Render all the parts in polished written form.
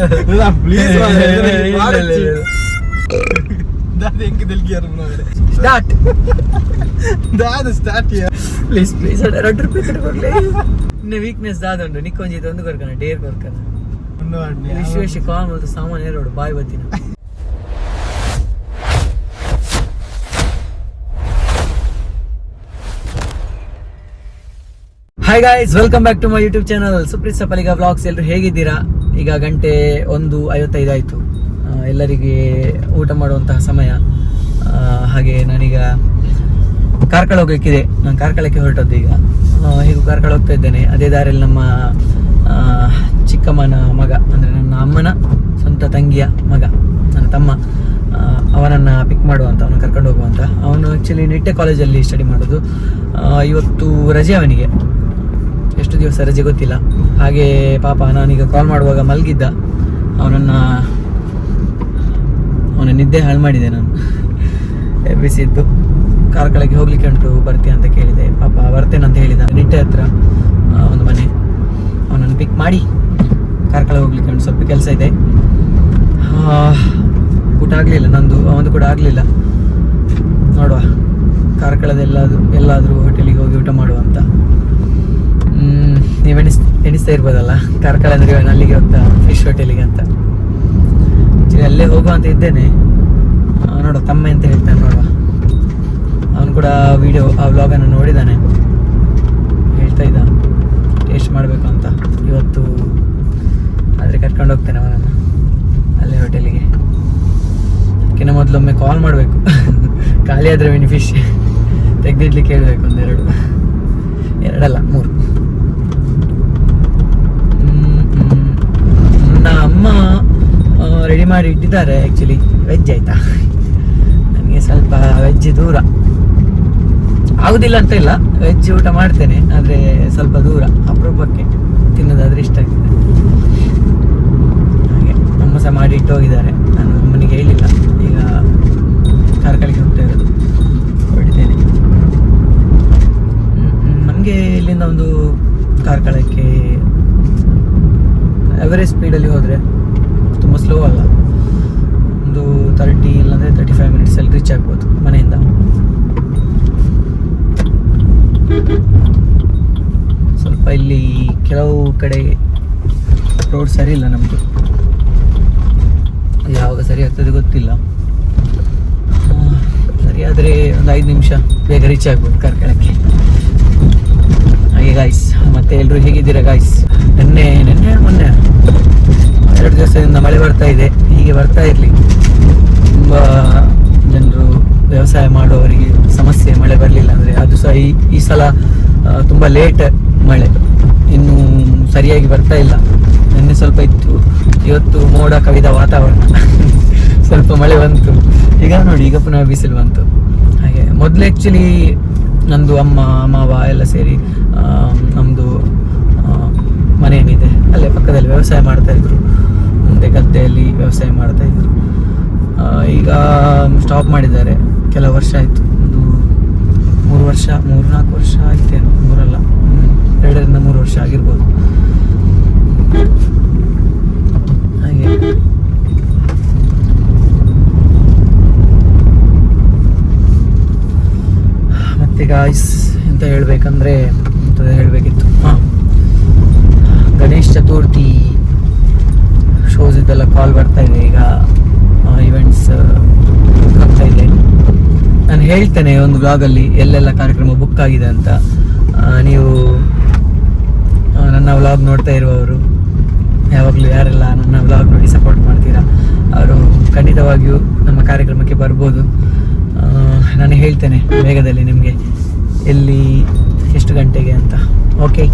Please please weakness ದಾದಂಡು ನಿಕ್ಕೊಂಜಿ ತಂದು ಕೊರ್ಕನ Deere ಕೊರ್ಕನ ವಿಶೇಷ ಕಾಲ್ ಮತ್ತು ಸಾಮಾನ್ಯ ರೋಡ್ ಬಾಯ್ ಬತ್ತಿನ. Hi guys, welcome back to my YouTube channel Supreeth Sapaliga vlogs. ಎಲ್ಲರೂ ಹೇಗಿದ್ದೀರಾ? ಈಗ ಗಂಟೆ 1:55 ಆಯಿತು. ಎಲ್ಲರಿಗೆ ಊಟ ಮಾಡುವಂತಹ ಸಮಯ. ಹಾಗೆ ನಾನೀಗ ಕಾರ್ಕಳ ಹೋಗ್ಲಿಕ್ಕಿದೆ. ನಾನು ಕಾರ್ಕಳಕ್ಕೆ ಹೊರಟದ್ದು. ಈಗ ಹೀಗೂ ಕಾರ್ಕಳ ಹೋಗ್ತಾ ಇದ್ದೇನೆ. ಅದೇ ದಾರಿಯಲ್ಲಿ ನಮ್ಮ ಚಿಕ್ಕಮ್ಮನ ಮಗ, ಅಂದರೆ ನನ್ನ ಅಮ್ಮನ ಸ್ವಂತ ತಂಗಿಯ ಮಗ, ನನ್ನ ತಮ್ಮ, ಅವನನ್ನು ಪಿಕ್ ಮಾಡುವಂತ, ಅವನು ಕರ್ಕೊಂಡು ಹೋಗುವಂತ. ಅವನು ಆ್ಯಕ್ಚುಲಿ ನಿಟ್ಟೆ ಕಾಲೇಜಲ್ಲಿ ಸ್ಟಡಿ ಮಾಡೋದು. ಇವತ್ತು ರಜೆ ಅವನಿಗೆ, ಎಷ್ಟು ದಿವಸ ರಜೆ ಗೊತ್ತಿಲ್ಲ. ಹಾಗೆ ಪಾಪ ನಾನೀಗ ಕಾಲ್ ಮಾಡುವಾಗ ಮಲಗಿದ್ದ. ಅವನ ನಿದ್ದೆ ಹಾಳು ಮಾಡಿದೆ ನಾನು, ಎಬ್ಬಿಸಿದ್ದು. ಕಾರ್ಕಳಕ್ಕೆ ಹೋಗ್ಲಿಕ್ಕೆ ಉಂಟು, ಬರ್ತೀಯ ಅಂತ ಕೇಳಿದೆ. ಪಾಪ ಬರ್ತೇನೆ ಅಂತ ಹೇಳಿದ. ನಿಟ್ಟೆ ಹತ್ರ ಒಂದು ಮನೆ, ಅವನನ್ನು ಪಿಕ್ ಮಾಡಿ ಕಾರ್ಕಳ ಹೋಗ್ಲಿಕ್ಕೆ ಉಂಟು. ಸ್ವಲ್ಪ ಕೆಲಸ ಇದೆ. ಊಟ ಆಗಲಿಲ್ಲ ನಂದು, ಅವನು ಕೂಡ ಆಗಲಿಲ್ಲ. ನೋಡುವ ಕಾರ್ಕಳದ ಎಲ್ಲಾದರೂ ಹೋಟೆಲಿಗೆ ಹೋಗಿ ಊಟ ಮಾಡುವಂತ. ನೀವು ಎಣಿಸ್ತಾ ಇರ್ಬೋದಲ್ಲ, ಕಾರ್ಕಳ ಅಂದರೆ ಅಲ್ಲಿಗೆ ಹೋಗ್ತಾ ಫಿಶ್ ಹೋಟೆಲಿಗೆ ಅಂತ. ಅಲ್ಲೇ ಹೋಗುವ ಅಂತ ಇದ್ದೇನೆ. ನೋಡುವ ತಮ್ಮ ಅಂತ ಹೇಳ್ತಾನೆ. ನೋಡುವ, ಅವನು ಕೂಡ ಆ ವ್ಲಾಗನ್ನು ನೋಡಿದ್ದಾನೆ. ಹೇಳ್ತಾ ಇದ್ದ ಟೇಸ್ಟ್ ಮಾಡಬೇಕು ಅಂತ. ಇವತ್ತು ಆದರೆ ಕರ್ಕೊಂಡು ಹೋಗ್ತೇನೆ ಅವನನ್ನು ಅಲ್ಲೇ ಹೋಟೆಲಿಗೆ. ಅದಕ್ಕಿಂತ ಮೊದಲೊಮ್ಮೆ ಕಾಲ್ ಮಾಡಬೇಕು. ಖಾಲಿ ಆದರೆ ಮಿನಿ ಫಿಶ್ ತೆಗೆದಿಡ್ಲಿಕ್ಕೆ ಹೇಳ್ಬೇಕು. ಎರಡಲ್ಲ 3. ನನ್ನ ಅಮ್ಮ ರೆಡಿ ಮಾಡಿ ಇಟ್ಟಿದ್ದಾರೆ. ಆ್ಯಕ್ಚುಲಿ ವೆಜ್ ಆಯಿತಾ. ನನಗೆ ಸ್ವಲ್ಪ ವೆಜ್ ದೂರ ಆಗುದಿಲ್ಲ ಅಂತ ಇಲ್ಲ, ವೆಜ್ ಊಟ ಮಾಡ್ತೇನೆ, ಆದರೆ ಸ್ವಲ್ಪ ದೂರ, ಅಪರೂಪಕ್ಕೆ ತಿನ್ನೋದಾದ್ರೆ ಇಷ್ಟ ಆಗ್ತದೆ. ಹಾಗೆ ಅಮ್ಮ ಸಹ ಮಾಡಿ ಇಟ್ಟು ಹೋಗಿದ್ದಾರೆ. ನಾನು ಅಮ್ಮನಿಗೆ ಹೇಳಿಲ್ಲ. ಈಗ ಕಾರ್ಕಳಕ್ಕೆ ಹೋಗ್ತಾ ಇರೋದು, ಹೊರಟಿದ್ದೇನೆ. ನಮಗೆ ಇಲ್ಲಿಂದ ಒಂದು ಕಾರ್ಕಳಕ್ಕೆ ಎವರೇಜ್ ಸ್ಪೀಡಲ್ಲಿ ಹೋದರೆ, ತುಂಬ ಸ್ಲೋ ಅಲ್ಲ, ಒಂದು 30 ಇಲ್ಲಾಂದರೆ 35 ಮಿನಿಟ್ಸಲ್ಲಿ ರೀಚ್ ಆಗ್ಬೋದು ಮನೆಯಿಂದ. ಸ್ವಲ್ಪ ಇಲ್ಲಿ ಕೆಲವು ಕಡೆ ರೋಡ್ ಸರಿ ಇಲ್ಲ ನಮ್ಮದು. ಯಾವಾಗ ಸರಿ ಆಗ್ತದೆ ಗೊತ್ತಿಲ್ಲ. ಸರಿಯಾದರೆ ಒಂದು 5 ನಿಮಿಷ ಬೇಗ ರೀಚ್ ಆಗ್ಬೋದು ಕಾರ್ಕಳಕ್ಕೆ. ಹಾಗೆ ಗಾಯ್ಸ್, ಮತ್ತೆ ಎಲ್ಲರೂ ಹೇಗಿದ್ದೀರಾ ಗಾಯ್ಸ್? ಮೊನ್ನೆ ಮೊನ್ನೆ 2 ದಿವಸದಿಂದ ಮಳೆ ಬರ್ತಾ ಇದೆ. ಹೀಗೆ ಬರ್ತಾ ಇರಲಿ. ತುಂಬ ಜನರು ವ್ಯವಸಾಯ ಮಾಡುವವರಿಗೆ ಸಮಸ್ಯೆ, ಮಳೆ ಬರಲಿಲ್ಲ ಅಂದರೆ. ಅದು ಸಹ ಈ ಸಲ ತುಂಬ ಲೇಟ್ ಮಳೆ, ಇನ್ನು ಸರಿಯಾಗಿ ಬರ್ತಾ ಇಲ್ಲ. ನಿನ್ನೆ ಸ್ವಲ್ಪ ಇತ್ತು, ಇವತ್ತು ಮೋಡ ಕವಿದ ವಾತಾವರಣ. ಸ್ವಲ್ಪ ಮಳೆ ಬಂತು, ಈಗ ನೋಡಿ ಈಗ ಪುನಃ ಬಿಸಿಲು ಬಂತು. ಹಾಗೆ ಮೊದಲು ಆ್ಯಕ್ಚುಲಿ ನಂದು ಅಮ್ಮ ಮಾವ ಎಲ್ಲ ಸೇರಿ ನಮ್ಮದು ಮನೆ ಏನಿದೆ ಅಲ್ಲೇ ಪಕ್ಕದಲ್ಲಿ ವ್ಯವಸಾಯ ಮಾಡ್ತಾ ಇದ್ರು. ಮುಂದೆ ಗದ್ದೆಯಲ್ಲಿ ವ್ಯವಸಾಯ ಮಾಡ್ತಾ ಇದ್ರು. ಈಗ ಸ್ಟಾಪ್ ಮಾಡಿದ್ದಾರೆ. ಕೆಲವು ವರ್ಷ ಆಯಿತು, ಒಂದು 3-4 ವರ್ಷ ಆಯ್ತೇನು. 3 ಅಲ್ಲ, 2-3 ವರ್ಷ ಆಗಿರ್ಬೋದು. ಹಾಗೆ ಮತ್ತೆ ಗಾಯ್ಸ್ ಎಂತ ಹೇಳಬೇಕಂದ್ರೆ, ಹೇಳಬೇಕಿತ್ತು, ಗಣೇಶ್ ಚತುರ್ಥಿ ಶೋಸ್ ಇದೆಲ್ಲ ಕಾಲ್ ಬರ್ತಾ ಇದೆ. ಈಗ ಇವೆಂಟ್ಸ್ ಆಗ್ತಾ ಇದೆ. ನಾನು ಹೇಳ್ತೇನೆ ಒಂದು ವ್ಲಾಗಲ್ಲಿ ಎಲ್ಲೆಲ್ಲ ಕಾರ್ಯಕ್ರಮ ಬುಕ್ ಆಗಿದೆ ಅಂತ. ನೀವು ನನ್ನ ವ್ಲಾಗ್ ನೋಡ್ತಾ ಇರುವವರು ಯಾವಾಗಲೂ ಯಾರೆಲ್ಲ ನನ್ನ ವ್ಲಾಗ್ ನೋಡಿ ಸಪೋರ್ಟ್ ಮಾಡ್ತೀರಾ, ಅವರು ಖಂಡಿತವಾಗಿಯೂ ನಮ್ಮ ಕಾರ್ಯಕ್ರಮಕ್ಕೆ ಬರ್ಬೋದು. ನಾನು ಹೇಳ್ತೇನೆ ಬೇಗದಲ್ಲಿ ನಿಮಗೆ ಎಲ್ಲಿ ಎಷ್ಟು ಗಂಟೆಗೆ ಅಂತ. ಓಕೆ,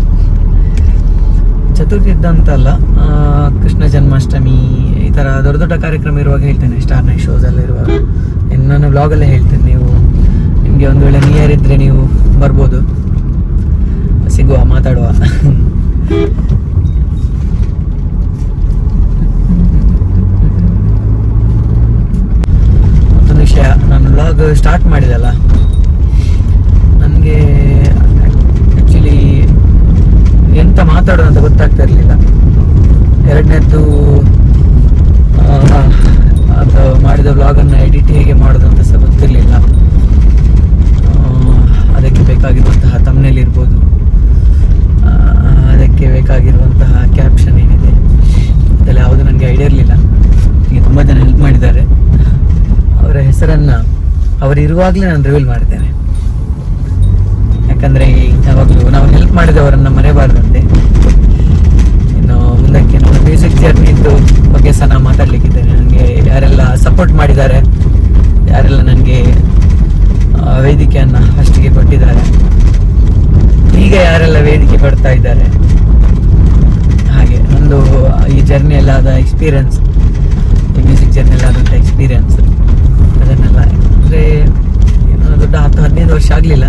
ಚತುರ್ಥಿ ಇದ್ದಂತಲ್ಲ, ಕೃಷ್ಣ ಜನ್ಮಾಷ್ಟಮಿ ಈ ಥರ ದೊಡ್ಡ ದೊಡ್ಡ ಕಾರ್ಯಕ್ರಮ ಇರುವಾಗ ಹೇಳ್ತೇನೆ. ಸ್ಟಾರ್ ನೈಟ್ ಶೋಸ್ ಎಲ್ಲ ಇರುವಾಗ ನಾನು ವ್ಲಾಗಲ್ಲೇ ಹೇಳ್ತೇನೆ. ನಿಮಗೆ ಒಂದು ವೇಳೆ ನಿಯರ್ ಇದ್ದರೆ ನೀವು ಬರ್ಬೋದು, ಸಿಗುವ, ಮಾತಾಡುವ. ಮತ್ತೊಂದು ವಿಷಯ, ನಾನು ವ್ಲಾಗ್ ಸ್ಟಾರ್ಟ್ ಮಾಡಿದಲ್ಲ, ನನಗೆ ಆ್ಯಕ್ಚುಲಿ ಎಂತ ಮಾತಾಡೋದು ಅಂತ ಗೊತ್ತಾಗ್ತಾ ಇರಲಿಲ್ಲ. ಎರಡನೇದ್ದು ವಿಷಯಗಳನ್ನು ಅವರು ಇರುವಾಗಲೇ ನಾನು ರಿವೀಲ್ ಮಾಡ್ತೇನೆ. ಯಾಕಂದರೆ ಯಾವಾಗಲೂ ನಾವು ಹೆಲ್ಪ್ ಮಾಡಿದವರನ್ನು ಮರೆಯಬಾರ್ದಂತೆ. ಇನ್ನು ಮುಂದಕ್ಕೆ ನಮ್ಮ ಮ್ಯೂಸಿಕ್ ಜರ್ನಿದು ಬಗ್ಗೆ ಸಹ ನಾನು ಮಾತಾಡಲಿಕ್ಕಿದ್ದೇನೆ. ನನಗೆ ಯಾರೆಲ್ಲ ಸಪೋರ್ಟ್ ಮಾಡಿದ್ದಾರೆ, ಯಾರೆಲ್ಲ ನನಗೆ ವೇದಿಕೆಯನ್ನು ಫಸ್ಟಿಗೆ ಕೊಟ್ಟಿದ್ದಾರೆ, ಈಗ ಯಾರೆಲ್ಲ ವೇದಿಕೆ ಕೊಡ್ತಾ ಇದ್ದಾರೆ, ಹಾಗೆ ಒಂದು ಈ ಜರ್ನಿಯಲ್ಲಾದ ಎಕ್ಸ್ಪೀರಿಯನ್ಸ್, ಈ ಮ್ಯೂಸಿಕ್ ಜರ್ನಿಯಲ್ಲಾದಂಥ ಎಕ್ಸ್ಪೀರಿಯನ್ಸ್ ಅದನ್ನೆಲ್ಲ ಅಂದರೆ ಏನೋ ದೊಡ್ಡ 10-15 ವರ್ಷ ಆಗಲಿಲ್ಲ,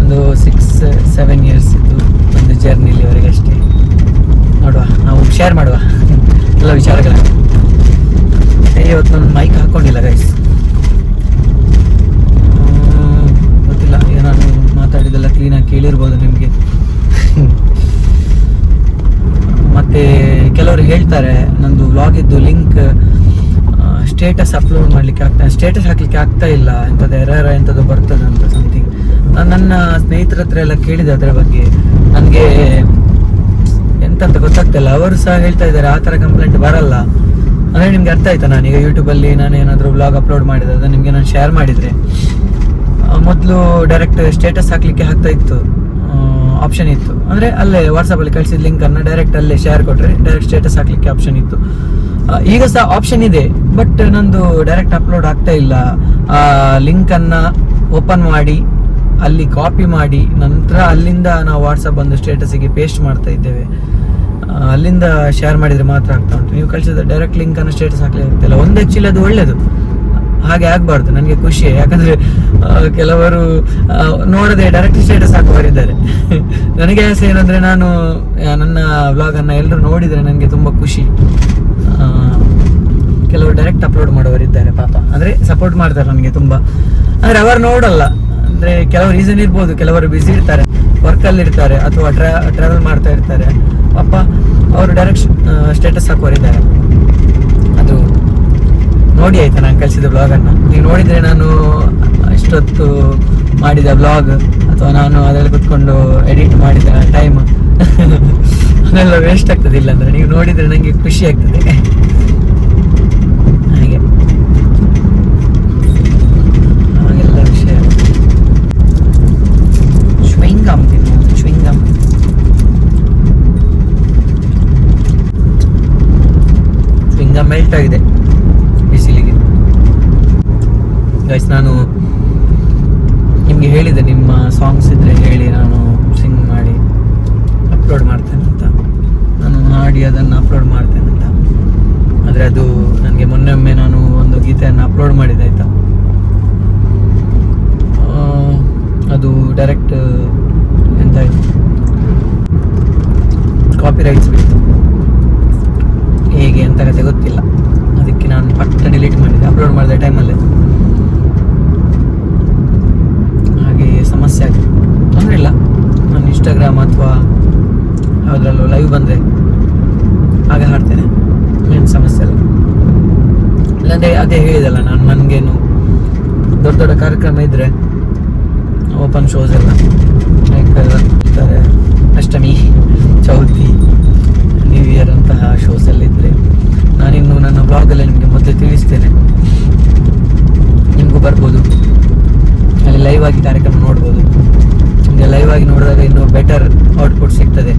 ಒಂದು 6-7 ಇಯರ್ಸ್ ಇದು ಒಂದು ಜರ್ನಿಲಿವರೆಗೆ ಅಷ್ಟೇ. ನೋಡುವ, ನಾವು ಶೇರ್ ಮಾಡುವ ಎಲ್ಲ ವಿಚಾರಗಳನ್ನು. ಇವತ್ತು ನಾನು ಮೈಕ್ ಹಾಕ್ಕೊಂಡಿಲ್ಲ ಗೈಸ್, ಗೊತ್ತಿಲ್ಲ, ನಾನು ಮಾತಾಡಿದೆಲ್ಲ ಕ್ಲೀನಾಗಿ ಕೇಳಿರ್ಬೋದು ನಿಮಗೆ. ಮತ್ತು ಕೆಲವರು ಹೇಳ್ತಾರೆ ನಂದು ವ್ಲಾಗಿದ್ದು ಲಿಂಕ್ ಸ್ಟೇಟಸ್ ಅಪ್ಲೋಡ್ ಮಾಡಲಿಕ್ಕೆ ಸ್ಟೇಟಸ್ ಹಾಕಲಿಕ್ಕೆ ಆಗ್ತಾ ಇಲ್ಲ, ಎಂಥದ್ದು ಎರರ್ ಎಂಥದ್ದು ಬರ್ತದೆ ಅಂತ ಸಮಥಿಂಗ್. ನಾನು ನನ್ನ ಸ್ನೇಹಿತರ ಹತ್ರ ಎಲ್ಲ ಕೇಳಿದೆ ಅದರ ಬಗ್ಗೆ, ನನಗೆ ಎಂತಂತ ಗೊತ್ತಾಗ್ತಿಲ್ಲ. ಅವರು ಸಹ ಹೇಳ್ತಾ ಇದ್ದಾರೆ ಆ ಥರ ಕಂಪ್ಲೇಂಟ್ ಬರಲ್ಲ. ಅಂದರೆ ನಿಮ್ಗೆ ಅರ್ಥ ಆಯ್ತಾ, ನಾನೀಗ ಯೂಟ್ಯೂಬಲ್ಲಿ ನಾನು ಏನಾದರೂ ವ್ಲಾಗ್ ಅಪ್ಲೋಡ್ ಮಾಡಿದ್ರೆ ಅದನ್ನು ನಿಮಗೆ ನಾನು ಶೇರ್ ಮಾಡಿದರೆ, ಮೊದಲು ಡೈರೆಕ್ಟ್ ಸ್ಟೇಟಸ್ ಹಾಕಲಿಕ್ಕೆ ಆಗ್ತಾ ಇತ್ತು, ಆಪ್ಷನ್ ಇತ್ತು. ಅಂದರೆ ಅಲ್ಲೇ ವಾಟ್ಸಪ್ಪಲ್ಲಿ ಕಳಿಸಿದ ಲಿಂಕನ್ನು ಡೈರೆಕ್ಟ್ ಅಲ್ಲೇ ಶೇರ್ ಕೊಟ್ಟರೆ ಡೈರೆಕ್ಟ್ ಸ್ಟೇಟಸ್ ಹಾಕಲಿಕ್ಕೆ ಆಪ್ಷನ್ ಇತ್ತು. ಈಗ ಸಹ ಆಪ್ಷನ್ ಇದೆ, ಬಟ್ ನಂದು ಡೈರೆಕ್ಟ್ ಅಪ್ಲೋಡ್ ಆಗ್ತಾ ಇಲ್ಲ. ಆ ಲಿಂಕನ್ನು ಓಪನ್ ಮಾಡಿ ಅಲ್ಲಿ ಕಾಪಿ ಮಾಡಿ ನಂತರ ಅಲ್ಲಿಂದ ನಾವು ವಾಟ್ಸಪ್ ಬಂದು ಸ್ಟೇಟಸಿಗೆ ಪೇಸ್ಟ್ ಮಾಡ್ತಾ ಇದ್ದೇವೆ, ಅಲ್ಲಿಂದ ಶೇರ್ ಮಾಡಿದರೆ ಮಾತ್ರ ಆಗ್ತಾ ಉಂಟು. ನೀವು ಕಳಿಸಿದ ಡೈರೆಕ್ಟ್ ಲಿಂಕನ್ನು ಸ್ಟೇಟಸ್ ಹಾಕಲಿಕ್ಕೆ ಆಗ್ತಿಲ್ಲ. ಒಂದು ಆ್ಯಕ್ಚುಲಿ ಅದು ಒಳ್ಳೆಯದು, ಹಾಗೆ ಆಗಬಾರ್ದು. ನನಗೆ ಖುಷಿ, ಯಾಕಂದರೆ ಕೆಲವರು ನೋಡದೆ ಡೈರೆಕ್ಟ್ ಸ್ಟೇಟಸ್ ಹಾಕುವರಿದ್ದಾರೆ. ನನಗೆ ಆಸೆ ಏನಂದರೆ ನಾನು ನನ್ನ ವ್ಲಾಗನ್ನು ಎಲ್ಲರೂ ನೋಡಿದರೆ ನನಗೆ ತುಂಬ ಖುಷಿ. ಕೆಲವರು ಡೈರೆಕ್ಟ್ ಅಪ್ಲೋಡ್ ಮಾಡೋರಿದ್ದಾರೆ ಪಾಪ, ಅಂದರೆ ಸಪೋರ್ಟ್ ಮಾಡ್ತಾರೆ ನನಗೆ ತುಂಬ. ಅಂದರೆ ಅವರು ನೋಡಲ್ಲ, ಅಂದರೆ ಕೆಲವು ರೀಸನ್ ಇರ್ಬೋದು, ಕೆಲವರು ಬ್ಯುಸಿ ಇರ್ತಾರೆ, ವರ್ಕಲ್ಲಿ ಇರ್ತಾರೆ, ಅಥವಾ ಟ್ರಾವೆಲ್ ಮಾಡ್ತಾ ಇರ್ತಾರೆ ಪಾಪ, ಅವರು ಡೈರೆಕ್ಟ್ ಸ್ಟೇಟಸ್ ಹಾಕೋರಿದ್ದಾರೆ. ಅದು ನೋಡಿ ಆಯ್ತಾ ನಾನು ಕಳಿಸಿದ ಬ್ಲಾಗನ್ನು ನೀವು ನೋಡಿದರೆ, ನಾನು ಇಷ್ಟೊತ್ತು ಮಾಡಿದ ಬ್ಲಾಗ್ ಅಥವಾ ನಾನು ಅದರಲ್ಲಿ ಕುತ್ಕೊಂಡು ಎಡಿಟ್ ಮಾಡಿದ ಟೈಮ್ ಅದೆಲ್ಲ ವೇಸ್ಟ್ ಆಗ್ತದೆ. ಇಲ್ಲ ಅಂದರೆ ನೀವು ನೋಡಿದರೆ ನನಗೆ ಖುಷಿ ಆಗ್ತದೆ. ಹಾಗೆ ಹಾಗೆಲ್ಲ ವಿಷಯ. ಚ್ವಿಂಗಮ್ ಮೆಲ್ಟ್ ಆಗಿದೆ ಬಿಸಿಲಿಗೆ ಗೈಸ್. ನಾನು ನಿಮಗೆ ಹೇಳಿದೆ, ನಿಮ್ಮ ಸಾಂಗ್ಸ್ ಇದ್ದರೆ ಹೇಳಿ, ನಾನು ಸಿಂಗ್ ಮಾಡಿ ಅಪ್ಲೋಡ್ ಮಾಡ್ತೇನೆ ಅಂತ. ನಾನು ಹಾಡಿ ಅದನ್ನು ಅಪ್ಲೋಡ್ ಮಾಡ್ತೇನೆ ಅಂತ. ಆದರೆ ಅದು ನನಗೆ ಮೊನ್ನೆ ನಾನು ಒಂದು ಗೀತೆಯನ್ನು ಅಪ್ಲೋಡ್ ಮಾಡಿದೆ ಆಯಿತಾ, ಅದು ಡೈರೆಕ್ಟ್ ಎಂತಾಯಿತು, ಕಾಪಿ ರೈಟ್ಸ್ ಬಿತ್ತು. ಹೇಗೆ ಅಂತ ಕತೆ ಗೊತ್ತಿಲ್ಲ, ಅದಕ್ಕೆ ನಾನು ಪಟ್ಟ ಡಿಲೀಟ್ ಮಾಡಿದೆ ಅಪ್ಲೋಡ್ ಮಾಡಿದ ಟೈಮಲ್ಲಿ. ಹಾಗೆ ಸಮಸ್ಯೆ ಆಗಿದೆ, ತೊಂದರೆ ಇಲ್ಲ. ನಾನು ಇನ್ಸ್ಟಾಗ್ರಾಮ್ ಅಥವಾ ಯಾವುದ್ರಲ್ಲೂ ಲೈವ್ ಬಂದರೆ ಆಗ ಹಾಡ್ತೇನೆ, ಏನು ಸಮಸ್ಯೆ ಇಲ್ಲ. ಇಲ್ಲಾಂದರೆ ಅದೇ ಹೇಳಿದಲ್ಲ ನಾನು, ನನಗೇನು ದೊಡ್ಡ ದೊಡ್ಡ ಕಾರ್ಯಕ್ರಮ ಇದ್ದರೆ ಓಪನ್ ಶೋಸ್ ಎಲ್ಲ ಇರ್ತಾರೆ, ಅಷ್ಟಮಿ, ಚೌತಿ, ನ್ಯೂ ಇಯರ್ ಅಂತಹ ಶೋಸ್ ಎಲ್ಲ ಇದ್ದರೆ ನಾನಿನ್ನು ನನ್ನ ಬ್ಲಾಗಲ್ಲಿ ನಿಮಗೆ ಮೊದಲೇ ತಿಳಿಸ್ತೇನೆ. ನಿಮಗೂ ಬರ್ಬೋದು, ಅಲ್ಲಿ ಲೈವ್ ಆಗಿ ಕಾರ್ಯಕ್ರಮ ನೋಡ್ಬೋದು. ನಿಮಗೆ ಲೈವ್ ಆಗಿ ನೋಡಿದಾಗ ಇನ್ನೂ ಬೆಟರ್ ಔಟ್ಪುಟ್ ಸಿಗ್ತದೆ.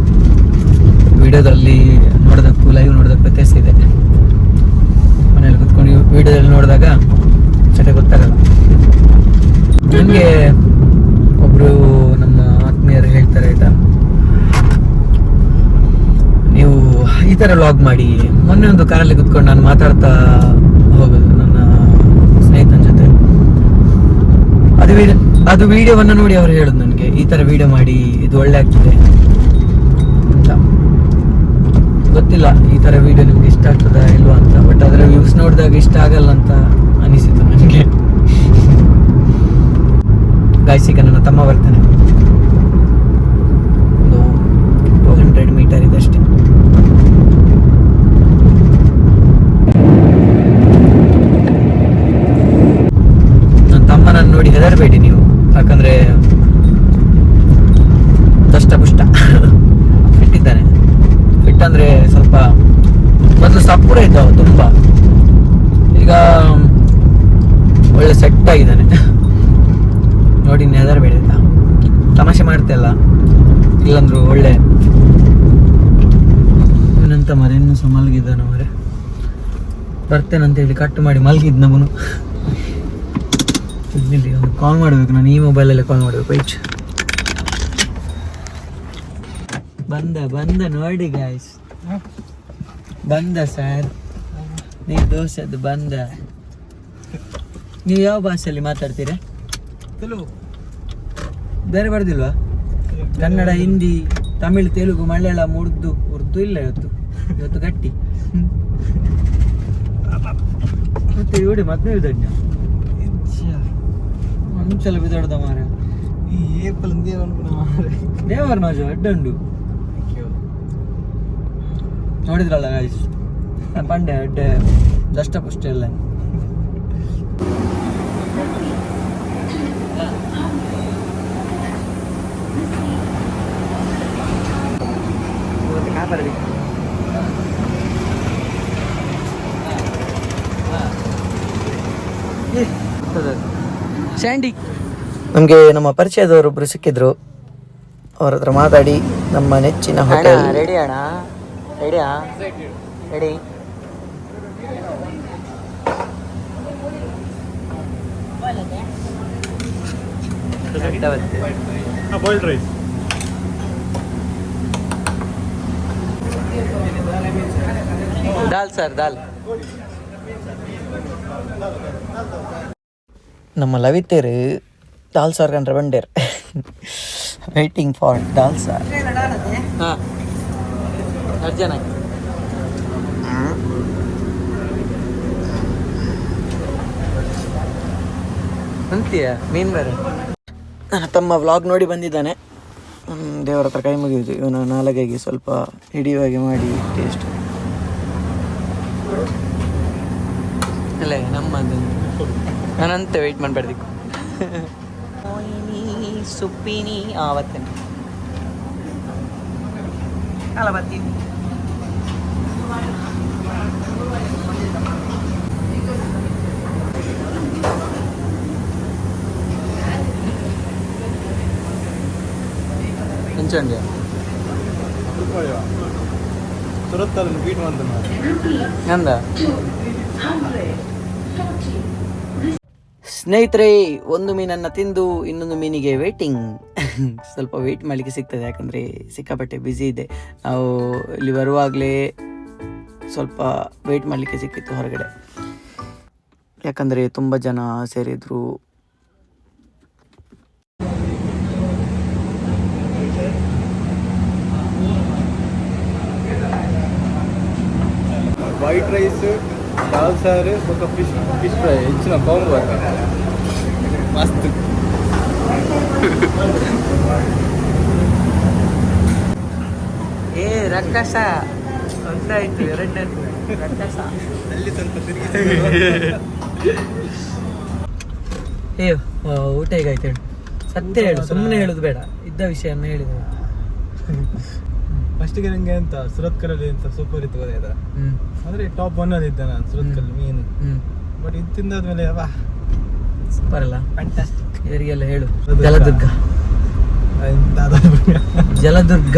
ವಿಡಿಯೋದಲ್ಲಿ ನೋಡೋದಕ್ಕೂ ಲೈವ್ ನೋಡೋದಕ್ಕೂ ವ್ಯತ್ಯಾಸ ಇದೆ. ಮನೇಲಿ ಕುತ್ಕೊಂಡು ವಿಡಿಯೋದಲ್ಲಿ ನೋಡಿದಾಗ ಚಟ ಗೊತ್ತಾಗಲ್ಲ. ನನಗೆ ಒಬ್ಬರು ನಮ್ಮ ಆತ್ಮೀಯರು ಹೇಳ್ತಾರೆ ಆಯಿತಾ, ನೀವು ಈ ಥರ ವ್ಲಾಗ್ ಮಾಡಿ. ಮೊನ್ನೆ ಒಂದು ಕಾರಲ್ಲಿ ಕುತ್ಕೊಂಡು ನಾನು ಮಾತಾಡ್ತಾ ಹೋಗೋದು ನನ್ನ ಸ್ನೇಹಿತನ ಜೊತೆ, ಅದು ವಿಡಿಯೋವನ್ನು ನೋಡಿ ಅವರು ಹೇಳೋದು ನನಗೆ, ಈ ಥರ ವಿಡಿಯೋ ಮಾಡಿ, ಇದು ಒಳ್ಳೆ ಆಗ್ತದೆ ಅಂತ. ಗೊತ್ತಿಲ್ಲ ಈ ಥರ ವಿಡಿಯೋ ನಿಮ್ಗೆ ಇಷ್ಟ ಆಗ್ತದ ಇಲ್ವಾ ಅಂತ, ಬಟ್ ಅದರ ವ್ಯೂಸ್ ನೋಡಿದಾಗ ಇಷ್ಟ ಆಗಲ್ಲ ಅಂತ ಅನಿಸಿತು ನನಗೆ. ಗಾಯ್ಸ್, ಈಗ ನನ್ನ ತಮ್ಮ ಬರ್ತಾನೆ, ಒಂದು 200 ಮೀಟರ್ ಇದಷ್ಟೇ. ನನ್ನ ತಮ್ಮನನ್ನು ನೋಡಿ ಹೆದರಬೇಡಿ ನೀವು, ಯಾಕಂದ್ರೆ ದಷ್ಟಪುಷ್ಟ ಫಿಟ್ಟಿದ್ದಾನೆ. ಫಿಟ್ ಅಂದರೆ ಸ್ವಲ್ಪ ಮೊದಲು ಸಪೂರ ಇದ್ದವು ತುಂಬ, ಈಗ ಒಳ್ಳೆ ಸೆಟ್ ಆಗಿದ್ದಾನೆ ನೋಡಿ. ನೆದರ್ ಬೇಡ ಆಯ್ತಾ, ತಮಾಷೆ ಮಾಡ್ತಲ್ಲ, ಇಲ್ಲಂದ್ರು ಒಳ್ಳೆ ಇವನಂತ ಮರೆ ಇನ್ನೂ ಸಹ ಮಲಗಿದ್ದಾನ ಮರೆ. ಬರ್ತೇನಂತ ಹೇಳಿ ಕಟ್ ಮಾಡಿ ಮಲಗಿದ್ ನಮ್ಮನು. ಒಂದು ಕಾಲ್ ಮಾಡಬೇಕು ನಾನು, ಈ ಮೊಬೈಲಲ್ಲೇ ಕಾಲ್ ಮಾಡಬೇಕು. ವೈಟ್ ಬಂದ ನೋಡಿ ಗಾಯ್ಸ್, ಬಂದ ಸರ್, ನೀವು ದೋಸೆದು ಬಂದ. ನೀವು ಯಾವ ಭಾಷೆಯಲ್ಲಿ ಮಾತಾಡ್ತೀರಾ? ಬೇರೆ ಬರ್ದಿಲ್ವಾ? ಕನ್ನಡ, ಹಿಂದಿ, ತಮಿಳ್, ತೆಲುಗು, ಮಲಯಾಳಂ, ಉರ್ದು ಇಲ್ಲ ಇವತ್ತು ಗಟ್ಟಿ. ಮತ್ತೆ ಇವಡಿ ಮೊದಲೇ ಬಿದ್ದಣ್ಣ ಒಂದ್ಸಲ ಬಿದ್ದಾಡ್ದ ಮಾರ. ದೇವರ ನಾಜ ಅಡ್ಡಂಡು ನೋಡಿದ್ರಲ್ಲ ಗಾಯ್ಸ್, ಪಂಡೆ ಅಡ್ಡೆ ದಷ್ಟಪುಷ್ಟ ಎಲ್ಲ. ಸ್ಯಾಂಡಿ ನಮಗೆ ನಮ್ಮ ಪರಿಚಯದವರೊಬ್ಬರು ಸಿಕ್ಕಿದ್ರು. ಅವ್ರ ಹತ್ರ ಮಾತಾಡಿ ನಮ್ಮ ನೆಚ್ಚಿನ ಹೋಟೆಲ್ ರೆಡಿ ಅಣ್ಣ, ರೆಡಿಯಾ, ರೆಡಿ ಬಾಯ್ಲ್ಡ್ ರೈಸ್, ದಾಲ್ ಸರ್, ದಾಲ್. ನಮ್ಮ ಲವಿತೇರು ದಾಲ್ ಸಾರ್ ಕಂಡ್ರೆ ಬಂಡೇರ್ ವೇಟಿಂಗ್ ಫಾರ್ ದಾಲ್ ಸಾರ್. ಹಾಂ ಅರ್ಜನ ಅಂತೀಯ ಮೀನು ಬೇರೆ. ನನ್ನ ತಮ್ಮ ವ್ಲಾಗ್ ನೋಡಿ ಬಂದಿದ್ದಾನೆ. ದೇವರ ಹತ್ರ ಕೈ ಮುಗಿಯುವುದು, ಇವನ ನಾಲಗೆಗೆ ಸ್ವಲ್ಪ ಹಿಡಿಯುವಾಗೆ ಮಾಡಿ ಟೇಸ್ಟ್. ಅಲ್ಲೇ ನಮ್ಮದು ನಾನಂತೆ ವೆಯ್ಟ್ ಮಾಡಬಾರ್ದಿಕ್ಕು. ಸುಪ್ಪಿನಿ ಆವತ್ತೇನೆ ಅಲ್ಲ ಬರ್ತೀನಿ. ಹೆಂಚಂಡಿ ಸುರತ್ತಲ್ಲಿ ಬೀಟ್ ಮಾಡ್ತಾನೆ ಅಂದ. ಸ್ನೇಹಿತರೆ, ಒಂದು ಮೀನನ್ನು ತಿಂದು ಇನ್ನೊಂದು ಮೀನಿಗೆ ವೇಟಿಂಗ್. ಸ್ವಲ್ಪ ವೆಯ್ಟ್ ಮಾಡಲಿಕ್ಕೆ ಸಿಗ್ತದೆ, ಯಾಕಂದರೆ ಸಿಕ್ಕಾಪಟ್ಟೆ ಬ್ಯುಸಿ ಇದೆ. ನಾವು ಇಲ್ಲಿ ಬರುವಾಗಲೇ ಸ್ವಲ್ಪ ವೆಯ್ಟ್ ಮಾಡಲಿಕ್ಕೆ ಸಿಕ್ಕಿತ್ತು ಹೊರಗಡೆ, ಯಾಕಂದರೆ ತುಂಬ ಜನ ಸೇರಿದ್ರು. ವೈಟ್ ರೈಸ್, ದಾಲ್ ಸಾರು, ಸ್ವಲ್ಪ ಫಿಶ್ ಫ್ರೈ ಹೆಚ್ಚಿನ ಕಾಂಬೋ ಮಸ್ತ್. ರಕ್ಕಸ ಅಂತಾಯ್ತು, ಎರಡನೇ ರಕ್ಕಸ ಅಲ್ಲಿ ಸ್ವಲ್ಪ ಊಟ ಹೇಗಾಯ್ತು ಹೇಳು, ಸತ್ಯ ಹೇಳು, ಸುಮ್ಮನೆ ಹೇಳುದು ಬೇಡ, ಇದ್ದ ವಿಷಯನ ಹೇಳಿದ್ರು. ಫಸ್ಟಿಗೆ ನಂಗೆ ಅಂತ ಸುರತ್ ಕಲ್ಲಲ್ಲಿ ಅಂತ ಸೂಪರ್ ಇತ್ತು ಗೊತ್ತಾಯ್ತಾ, ಅಂದ್ರೆ ಟಾಪ್ 1 ಅಲ್ಲಿ ಇದ್ದೆ ನಾನು ಸುರತ್ ಕಲ್ ಮೀನು. ಬಟ್ ಇದು ತಿಂದಾದ್ಮೇಲೆ ಸೂಪರ್ ಅಲ್ಲ, ಫ್ಯಾಂಟಾಸ್ಟಿಕ್. ಇವರಿಗೆಲ್ಲ ಹೇಳು ಜಲದುರ್ಗ, ಜಲದುರ್ಗ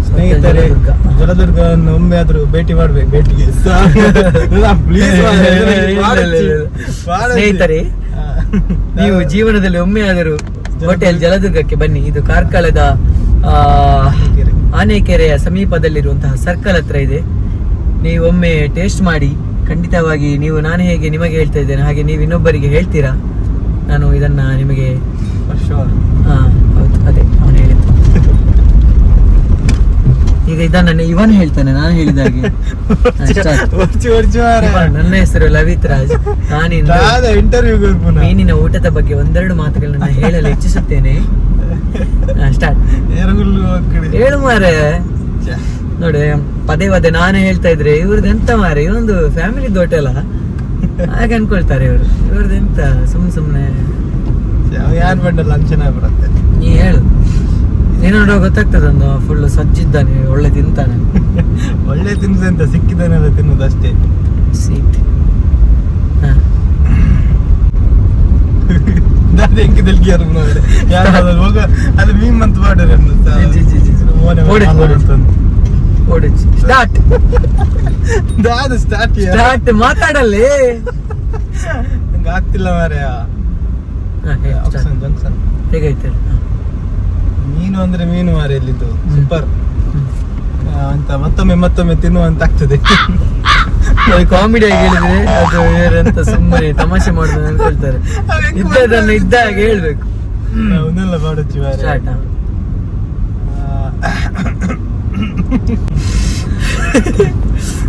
ಸ್ನೇಹಿತರೆ, ಜಲದುರ್ಗವನ್ನು ಒಮ್ಮೆ ಆದ್ರೂ ಭೇಟಿ ಮಾಡ್ಬೇಕು. ಭೇಟಿಗೆ ಸ್ನೇಹಿತರೆ, ನೀವು ಜೀವನದಲ್ಲಿ ಒಮ್ಮೆ ಆದರೂ ಹೋಟೆಲ್ ಜಲದುರ್ಗಕ್ಕೆ ಬನ್ನಿ. ಇದು ಕಾರ್ಕಳದ ಆನೆಕೆರೆಯ ಸಮೀಪದಲ್ಲಿರುವಂತಹ ಸರ್ಕಲ್ ಹತ್ರ ಇದೆ. ನೀವು ಒಮ್ಮೆ ಟೇಸ್ಟ್ ಮಾಡಿ, ಖಂಡಿತವಾಗಿ ನೀವು, ನಾನು ಹೇಗೆ ನಿಮಗೆ ಹೇಳ್ತಾ ಇದ್ದೇನೆ ಹಾಗೆ ನೀವು ಇನ್ನೊಬ್ಬರಿಗೆ ಹೇಳ್ತೀರಾ. ನಾನು ಇದನ್ನ ನಿಮಗೆ ಹೌದು, ಅದೇ ಅವನು ಹೇಳಿದ್ದು. ಈಗ ಇದನ್ನ ಇವನ್ ಹೇಳ್ತಾನೆ, ನಾನು ಹೇಳಿದಾಗೆ. ನನ್ನ ಹೆಸರು ಲವಿತ್ ರಾಜ್. ಮೀನಿನ ಊಟದ ಬಗ್ಗೆ ಒಂದೆರಡು ಮಾತುಗಳನ್ನ ಹೇಳಲು ಇಚ್ಛಿಸುತ್ತೇನೆ. ಸ್ಟಾರ್ಟ್. ಹೇಳು ಮಾರೆ. ನೋಡಿ, ಪದೇ ಪದೇ ನಾನೇ ಹೇಳ್ತಾ ಇದ್ರೆ ಇವ್ರದ್ದು ಎಂತ ಮಾರೆ, ಇವೊಂದು ಫ್ಯಾಮಿಲಿ ಹೋಟೆಲ್ ಹಾಗೆ ಅನ್ಕೊಳ್ತಾರೆ ಇವ್ರು. ಇವ್ರದ್ದು ಎಂತ ಸುಮ್ನೆ ಯಾರು ಬಂಡಲ್ಲ ಅಂಚನ ಬರುತ್ತೆ. ನೀ ಹೇಳು, ನೀನು ನೋಡುವ ಗೊತ್ತಾಗ್ತದೆ. ಒಂದು ಫುಲ್ ಸಜ್ಜಿದ್ದಾನೆ, ಒಳ್ಳೆ ತಿಂತಾನೆ. ಒಳ್ಳೆ ತಿನ್ಸ ಅಂತ ಸಿಕ್ಕಿದ್ದಾನೆಲ್ಲ ತಿನ್ನೋದು ಅಷ್ಟೇ. ಸೀಟ್ ದಾದ ಹೆಂಗಿದಲ್ಲಿ ಗೇರ್ ಯಾರು ಹೋಗ ಅದು ಮೀನ್ ಮಂತ್ ಮಾಡ್ಯಾರ ಸ್ಟಾರ್ಟ್ ದಾದ ಸ್ಟಾರ್ಟ್ ಸ್ಟಾರ್ಟ್ ಮಾತಾಡಲ್ಲಿ ನಂಗೆ ಆಗ್ತಿಲ್ಲ ಮಾರ್ಯ ಜಂಕ್ಷನ್ ಹೇಗೈತೆ ಮೀನು ಅಂದ್ರೆ ಮೀನು ಮಾರಿ ಇಲ್ಲಿದ್ದು ಸೂಪರ್ ಅಂತ ಮತ್ತೊಮ್ಮೆ ತಿನ್ನುವಂತ ಆಗ್ತದೆ. ಕಾಮಿಡಿ ಆಗಿ ಹೇಳಿದ್ರೆ ಅದು ಬೇರೆಂತ ಸುಮ್ಮನೆ ತಮಾಷೆ ಮಾಡೋದು ಅನ್ಕೊಳ್ತಾರೆ. ಇದ್ದದನ್ನ ಇದ್ದಾಗ ಹೇಳ್ಬೇಕು. ಅವನ್ನೆಲ್ಲ ಮಾಡೋಚ್ಚಿ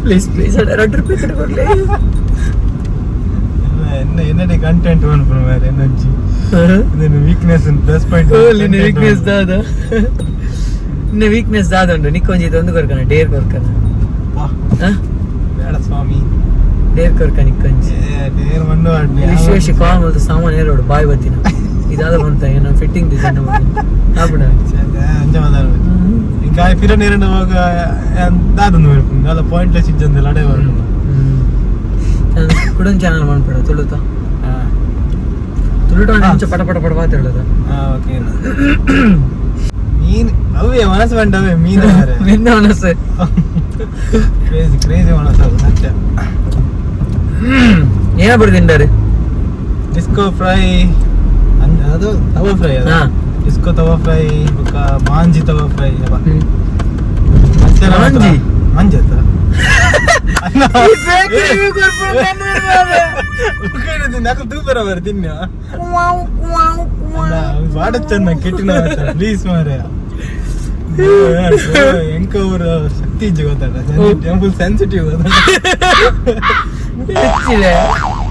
ಪ್ಲೀಸ್ ಪ್ಲೀಸ್ ₹2 ಕೊಡ್ಲಿ. என்னடி கண்டென்ட் வேணும் வேற எனர்ஜி ಇದನ್ನ ವೀಕ್ನೆಸ್ ಪ್ಲಸ್ ಪಾಯಿಂಟ್ ನಿನ್ನ ವೀಕ್ನೆಸ್ ದಾದ ನಿನ್ನ ವೀಕ್ನೆಸ್ ದಾದ ಉಂಟು ನಿಕ್ಕೊಂಜಿ ಒಂದು ಕೊರ್ಕನ ಡೇರ್ ಕೊರ್ಕನ ಬೇಡ ಸ್ವಾಮಿ ಡೇರ್ ಕೊರ್ಕ ನಿಕ್ಕೊಂಜಿ ಡೇರ್ ಮಣ್ಣು ವಿಶೇಷ ಕಾಲ್ ಮತ್ತು ಸಾಮಾನ್ಯ ಹೇಳೋಡು ಬಾಯ್ ಬತ್ತಿನ ಇದಾದ ಬಂತ ಏನೋ ಫಿಟ್ಟಿಂಗ್ ಡಿಸೈನ್ ಆಗ್ಬಿಡ ಅಂಜ ಮಾತಾಡ ఇంకా ಫಿರ ನೀರನ್ನು ಹೋಗ ದಾದೊಂದು ಬರ್ಕೊಂಡು ಅಲ್ಲ ಪಾಯಿಂಟ್ಲೆಸ್ ಇದ್ದಂದೆಲ್ಲ ಅಡೆ ಬರ್ಕೊಂಡು ಕುಡನ್ ಚಾನಲ್ ಮಾಡ್ಬಿಡ ತುಳುತ ತುಳುಟ ಪಟ ಪಟ ಪಟ ಮಾತಾಡೋದು ಓಕೆ ಮೀನ್ ಅವೇ ಮನಸ್ಸು ಬಂಡವೇ ಮೀನು ನಿನ್ನ ಮನಸ್ಸು ಕ್ರೇಜಿ ಮನಸ್ಸು ಅದು ಸತ್ಯ. ಏನ ಬರ್ದಿಂಡಾರೆ ಡಿಸ್ಕೋ ಫ್ರೈ ಅದು ತವಾ ಫ್ರೈ ಅದು ಡಿಸ್ಕೋ ತವಾ ಫ್ರೈ ಬೊಕ್ಕ ಮಾಂಜಿ ತವಾ ಫ್ರೈ ಮಾಂಜಿ ಮಾಂಜಿ ಆತ నాకు దూపరా మరి తిన్నా వాడచ్చన్న కెట్టిన ప్లీజ్ మారే ಎಂಕ ಅವ್ರ ಶಕ್ತಿ ಗೊತ್ತಾಡ ಫುಲ್ ಸೆನ್ಸಿಟಿವ್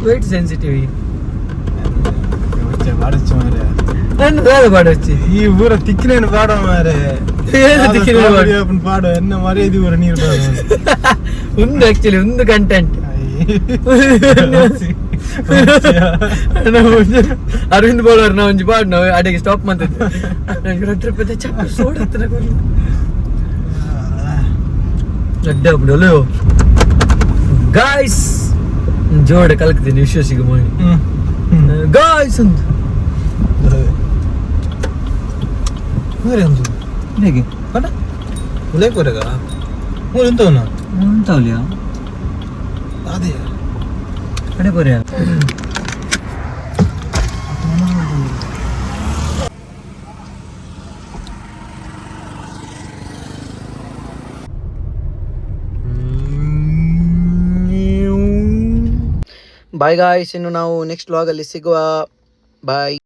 ವೇಟ್ ಸೆನ್ಸಿಟಿವ್ వాడచ్చు మారే నన్ను కాదు పాడొచ్చి ఈ ఊర తిక్కినేను పాడ మారే పాడు ఎన్న మరీ ఇది ఊర నీరు పాడు ఉంది యాక్చువల్లీ ఉంది కంటెంట్ ಅರವಿಂದ್ ಬೋಳರ್ ನಾ ಒಂಜಿ ಪಾಡ್ ನಾವು ಅಡಿಗೆ ಸ್ಟಾಪ್ ಮಾಡ್ತಿದ್ದೆ ₹2 ಚಪ್ಪ ಸೋಡತ್ತನ ಕೊಡ್ಲಿ ಅಡ್ಡ ಬಿಡಲು ಗಾಯ್ಸ್ ಜೋಡ ಕಲ್ಕ್ತೀನಿ ವಿಶ್ವಾಸಿಗೆ ಮಾಡಿ ಗಾಯ್ಸ್ ಅಂತ ಹೇಗೆ ಪಟ ಉಲೇಕೊರೆಗ ಮೂರು ಎಂತವನ ಎಂತವಲಿಯಾ ಅದೇ ಕಡೆ ಕೊರೆಯ ಬಾಯ್ ಗಾಯ್ಸ್. ಇನ್ನು ನಾವು ನೆಕ್ಸ್ಟ್ ವ್ಲಾಗಲ್ಲಿ ಸಿಗುವ. ಬಾಯ್.